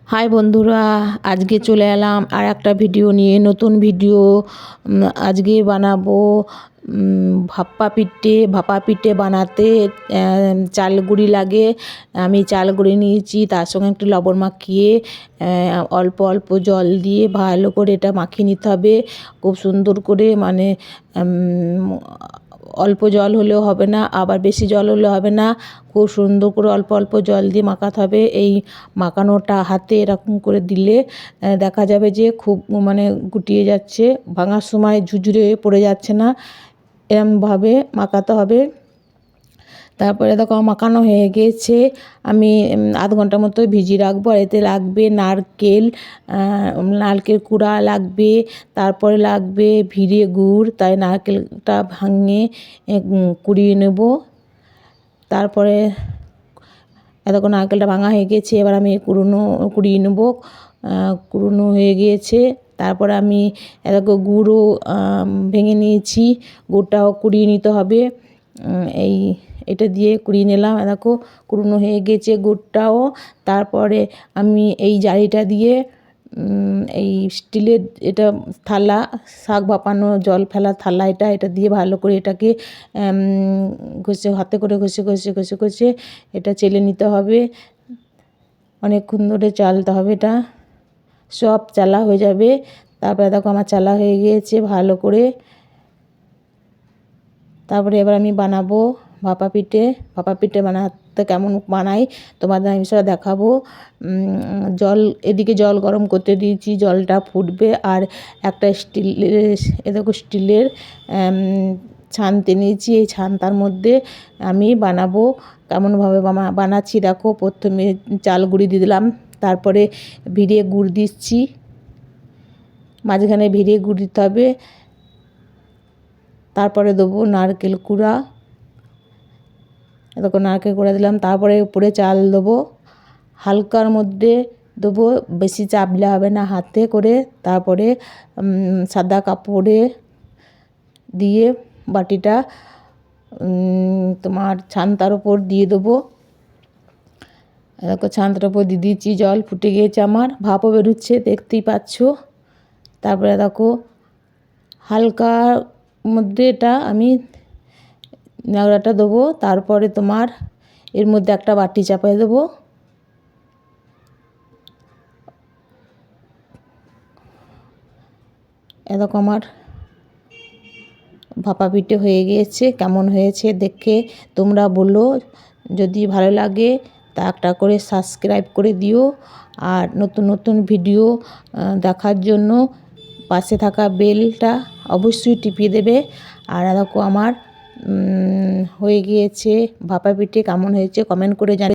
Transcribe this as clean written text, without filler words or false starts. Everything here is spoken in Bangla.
হাই বন্ধুরা, আজকে চলে এলাম আর একটা ভিডিও নিয়ে। নতুন ভিডিও। আজকে বানাবো ভাপা পিঠে বানাতে চাল গুঁড়ি লাগে। আমি চাল গুঁড়ি নিয়েছি, তার সঙ্গে একটু লবণ মাখিয়ে অল্প অল্প জল দিয়ে ভালো করে এটা মাখিয়ে নিতে হবে খুব সুন্দর করে। মানে অল্প জল হলেও হবে না, আবার বেশি জল হলেও হবে না। খুব সুন্দর করে অল্প অল্প জল দিয়ে মাখাতে হবে। এই মাখানোটা হাতে এরকম করে দিলে দেখা যাবে যে খুব মানে গুটিয়ে যাচ্ছে, ভাঙার সময় ঝুরঝুরে পড়ে যাচ্ছে না। এরমভাবে মাখাতে হবে। তারপরে দেখো মাখানো হয়ে গিয়েছে। আমি আধ ঘন্টার মতো ভিজিয়ে রাখবো। আর এতে লাগবে নারকেল কুড়া লাগবে, তারপরে লাগবে ভিড়ে গুড়। তাই নারকেলটা ভাঙে কুড়িয়ে নেব। তারপরে এতক্ষণ নারকেলটা ভাঙা হয়ে গেছে, এবার আমি কুড়িয়ে নেব। কুড়োনো হয়ে গিয়েছে। তারপরে আমি গুড়ও ভেঙে নিয়েছি, গুড়টাও কুড়িয়ে নিতে হবে। এটা দিয়ে কুড়িয়ে নিলাম। দেখো কুড়োনো হয়ে গেছে গুড়টাও। তারপরে আমি এই জালিটা দিয়ে এই স্টিলের এটা থালা, শাক ভাপানো জল ফেলা থালা, এটা দিয়ে ভালো করে এটাকে হাতে করে ঘষে এটা চেলে নিতে হবে। অনেকক্ষণ ধরে চালতে হবে, এটা সব চালা হয়ে যাবে। তারপরে দেখো আমার চালা হয়ে গিয়েছে ভালো করে। তারপরে এবার আমি বানাবো ভাপা পিঠে বানাতে কেমন বানাই তোমাদের আমি সেটা দেখাবো। এদিকে জল গরম করতে দিয়েছি, জলটা ফুটবে। আর একটা স্টিলের ছানতে নিয়েছি। এই ছানটার মধ্যে আমি বানাবো। কেমনভাবে বানাচ্ছি দেখো। প্রথমে চাল গুঁড়ি দিয়ে দিলাম, তারপরে ভিড়ে গুড় দিচ্ছি, মাঝখানে ভিড়ে গুড় দিতে হবে। তারপরে দেবো নারকেল কুড়া। এরকম নারকেল কুড়া দিলাম। তারপরে উপরে চাল দেবো, হালকার মধ্যে দেবো, বেশি চাপলে হবে না, হাতে করে। তারপরে সাদা কাপড়ে দিয়ে বাটিটা তোমার ছানটার ওপর দিয়ে দেবো। এরকম ছানটার ওপর দিয়ে দিয়েছি। জল ফুটে গিয়েছে, আমার ভাপও বেরোচ্ছে, দেখতেই পাচ্ছ। তারপরে দেখো হালকা মধ্যে এটা আমি ন্যাকড়াটা দেবো। তারপরে তোমার এর মধ্যে একটা বাটি চাপিয়ে দেবো। এরকম আমার ভাপা পিঠে হয়ে গিয়েছে। কেমন হয়েছে দেখে তোমরা বলো। যদি ভালো লাগে তা একটা করে সাবস্ক্রাইব করে দিও। আর নতুন নতুন ভিডিও দেখার জন্য পাশে থাকা বেলটা অবশ্যই টিপিয়ে দেবে। আর দেখো আমার হয়ে গিয়েছে ভাপা পিঠে। কেমন হয়েছে কমেন্ট করে জানাবে।